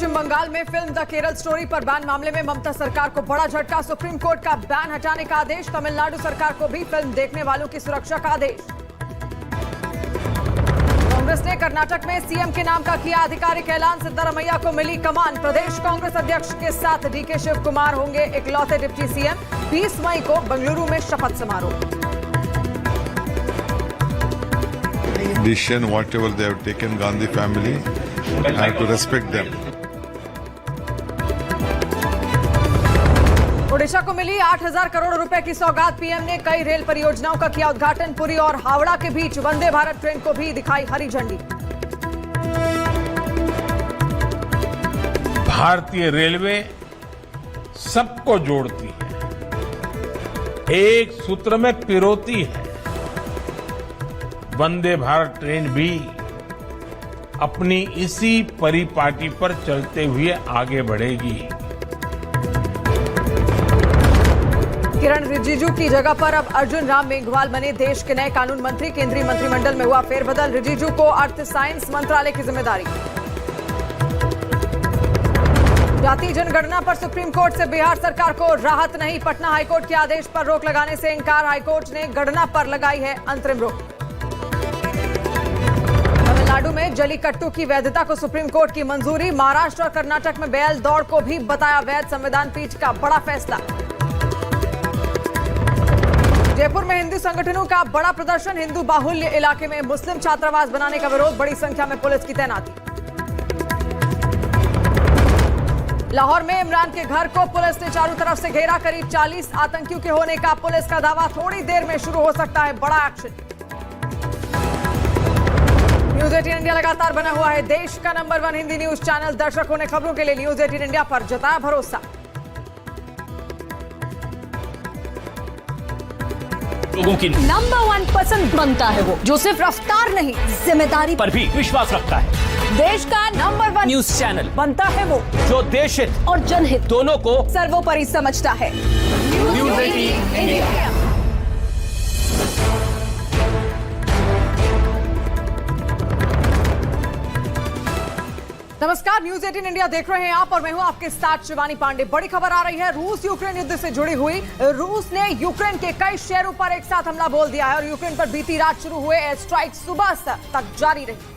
पश्चिम बंगाल में film the Kerala story पर ban मामले में ममता सरकार को बड़ा झटका। सुप्रीम कोर्ट का बैन हटाने का आदेश। तमिलनाडु सरकार को भी फिल्म देखने वालों की सुरक्षा का आदेश। कांग्रेस ने कर्नाटक में सीएम के नाम का किया आधिकारिक ऐलान। सिद्धारमैया को मिली कमान। प्रदेश कांग्रेस अध्यक्ष के साथ डीके शिव कुमार होंगे इकलौते डिप्टी सीएम। 20 मई को बेंगलुरु में शपथ समारोह। Decision, whatever they have taken, Gandhi family, I have to respect them. Odisha को मिली 8,000 करोड़ रुपए की सौगात। पीएम ने कई रेल परियोजनाओं का किया उद्घाटन। पुरी और हावड़ा के बीच वंदे भारत ट्रेन को भी दिखाई हरी झंडी। भारतीय रेलवे सबको जोड़ती है, एक सूत्र में पिरोती है। वंदे भारत ट्रेन भी अपनी इसी परिपाटी पर चलते हुए आगे बढ़ेगी। किरण रिजिजू की जगह पर अब अर्जुन राम मेघवाल बने देश के नए कानून मंत्री। केंद्रीय मंत्रिमंडल में हुआ फेरबदल। रिजिजू को अर्थ साइंस मंत्रालय की जिम्मेदारी। जाति जनगणना पर सुप्रीम कोर्ट से बिहार सरकार को राहत नहीं। पटना हाईकोर्ट के आदेश पर रोक लगाने से इंकार। हाईकोर्ट ने गणना पर लगाई है अंतरिम रोक। तमिलनाडु में जलीकट्टू की वैधता को सुप्रीम कोर्ट की मंजूरी। महाराष्ट्र और कर्नाटक में बैल दौड़ को भी बताया वैध। संविधान पीठ का बड़ा फैसला। जयपुर में हिंदू संगठनों का बड़ा प्रदर्शन। हिंदू बाहुल्य इलाके में मुस्लिम छात्रावास बनाने का विरोध। बड़ी संख्या में पुलिस की तैनाती। लाहौर में इमरान के घर को पुलिस ने चारों तरफ से घेरा। करीब 40 आतंकियों के होने का पुलिस का दावा। थोड़ी देर में शुरू हो सकता है बड़ा एक्शन। न्यूज 18 इंडिया लगातार बना हुआ है देश का नंबर 1 हिंदी न्यूज चैनल। दर्शकों ने खबरों के लिए न्यूज 18 इंडिया पर जताया भरोसा। लोगों की नंबर 1 पसंद बनता है वो जो सिर्फ रफ्तार नहीं जिम्मेदारी पर भी विश्वास रखता है। देश का नंबर 1 न्यूज चैनल बनता है वो जो देश हित और जनहित दोनों को सर्वोपरि समझता है। News 18 India. नमस्कार, न्यूज 18 इंडिया देख रहे हैं आप और मैं हूं आपके साथ शिवानी पांडे। बड़ी खबर आ रही है रूस यूक्रेन युद्ध से जुड़ी हुई। रूस ने यूक्रेन के कई शहरों पर एक साथ हमला बोल दिया है और यूक्रेन पर बीती रात शुरू हुए एयर स्ट्राइक सुबह तक जारी रही।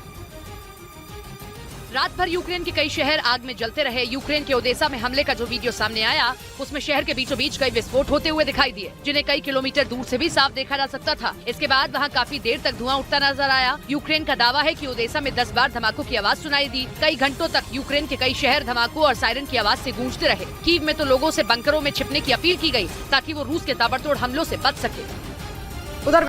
रात भर यूक्रेन के कई शहर आग में जलते रहे। यूक्रेन के ओडेसा में हमले का जो वीडियो सामने आया उसमें शहर के बीचों बीच कई विस्फोट होते हुए दिखाई दिए, जिन्हें कई किलोमीटर दूर से भी साफ देखा जा सकता था। इसके बाद वहां काफी देर तक धुआं उठता नजर आया। यूक्रेन का दावा है कि ओडेसा में 10 बार धमाकों की आवाज सुनाई दी। कई घंटों तक यूक्रेन के कई शहर धमाकों और सायरन की आवाज से गूंजते रहे। कीव में तो लोगों से बंकरों में छिपने की अपील की गई ताकि वो रूस के ताबड़तोड़ हमलों से बच सके। उधर